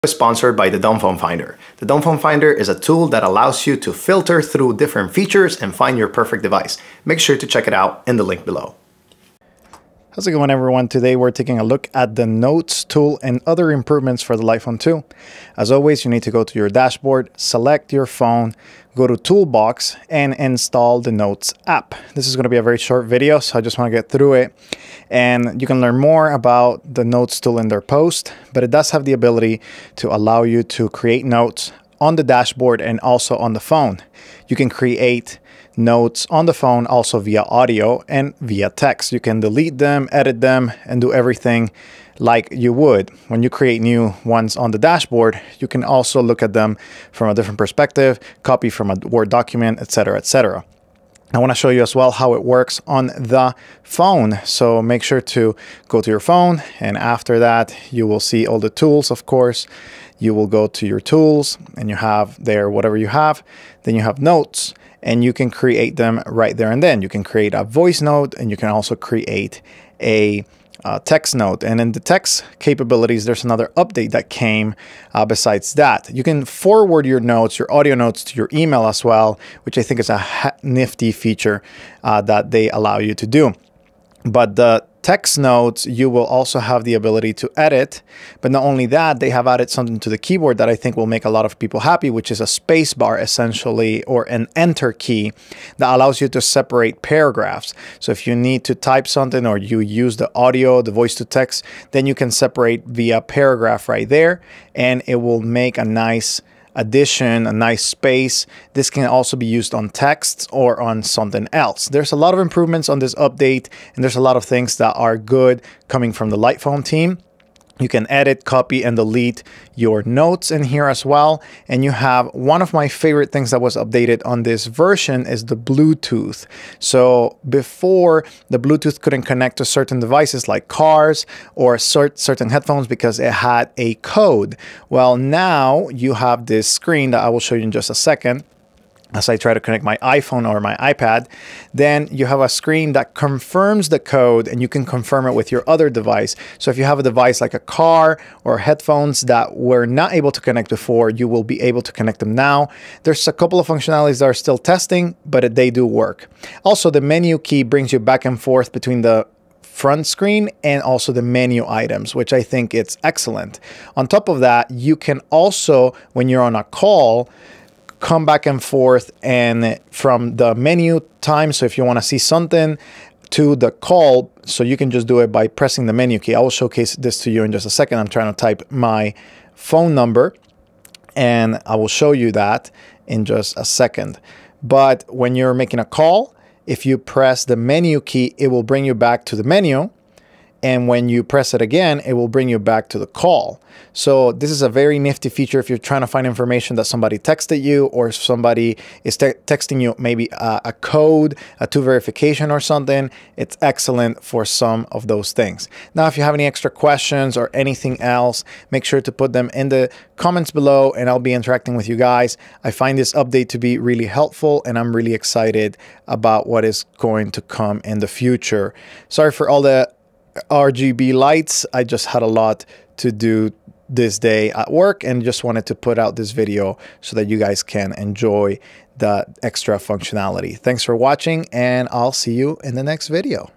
Is sponsored by the Dumbphone Finder. The Dumbphone Finder is a tool that allows you to filter through different features and find your perfect device. Make sure to check it out in the link below. How's it going, everyone? Today we're taking a look at the Notes tool and other improvements for the iPhone 2. As always, you need to go to your dashboard, select your phone, go to Toolbox, and install the Notes app. This is going to be a very short video, so I just want to get through it. And you can learn more about the Notes tool in their post, but it does have the ability to allow you to create notes on the dashboard and also on the phone. You can create notes on the phone also via audio and via text. You can delete them, edit them, and do everything like you would. When you create new ones on the dashboard, you can also look at them from a different perspective, copy from a Word document, etc., etc. I want to show you as well how it works on the phone. So make sure to go to your phone, and after that, you will see all the tools, of course. You will go to your tools and you have there whatever you have. Then you have notes, and you can create them right there and then. You can create a voice note, and you can also create a text note. And in the text capabilities, there's another update that came besides that. You can forward your notes, your audio notes, to your email as well, which I think is a nifty feature that they allow you to do. But the text notes, you will also have the ability to edit. But not only that, they have added something to the keyboard that I think will make a lot of people happy, which is a space bar essentially, or an enter key that allows you to separate paragraphs. So if you need to type something or you use the audio, the voice to text, then you can separate via paragraph right there, and it will make a nice addition, a nice space. This can also be used on text or on something else. There's a lot of improvements on this update, and there's a lot of things that are good coming from the iPhone team. You can edit, copy, and delete your notes in here as well. And you have one of my favorite things that was updated on this version is the Bluetooth. So before, the Bluetooth couldn't connect to certain devices like cars or certain headphones because it had a code. Well, now you have this screen that I will show you in just a second. As I try to connect my iPhone or my iPad, then you have a screen that confirms the code, and you can confirm it with your other device. So if you have a device like a car or headphones that were not able to connect before, you will be able to connect them now. There's a couple of functionalities that are still testing, but they do work. Also, the menu key brings you back and forth between the front screen and also the menu items, which I think it's excellent. On top of that, you can also, when you're on a call, come back and forth and from the menu time. So if you want to see something to the call, so you can just do it by pressing the menu key. I will showcase this to you in just a second. I'm trying to type my phone number, and I will show you that in just a second. But when you're making a call, if you press the menu key, it will bring you back to the menu. And when you press it again, it will bring you back to the call. So this is a very nifty feature if you're trying to find information that somebody texted you, or somebody is texting you maybe a code, a two verification or something. It's excellent for some of those things. Now, if you have any extra questions or anything else, make sure to put them in the comments below, and I'll be interacting with you guys. I find this update to be really helpful, and I'm really excited about what is going to come in the future. Sorry for all the RGB lights. I just had a lot to do this day at work, and just wanted to put out this video so that you guys can enjoy the extra functionality. Thanks for watching, and I'll see you in the next video.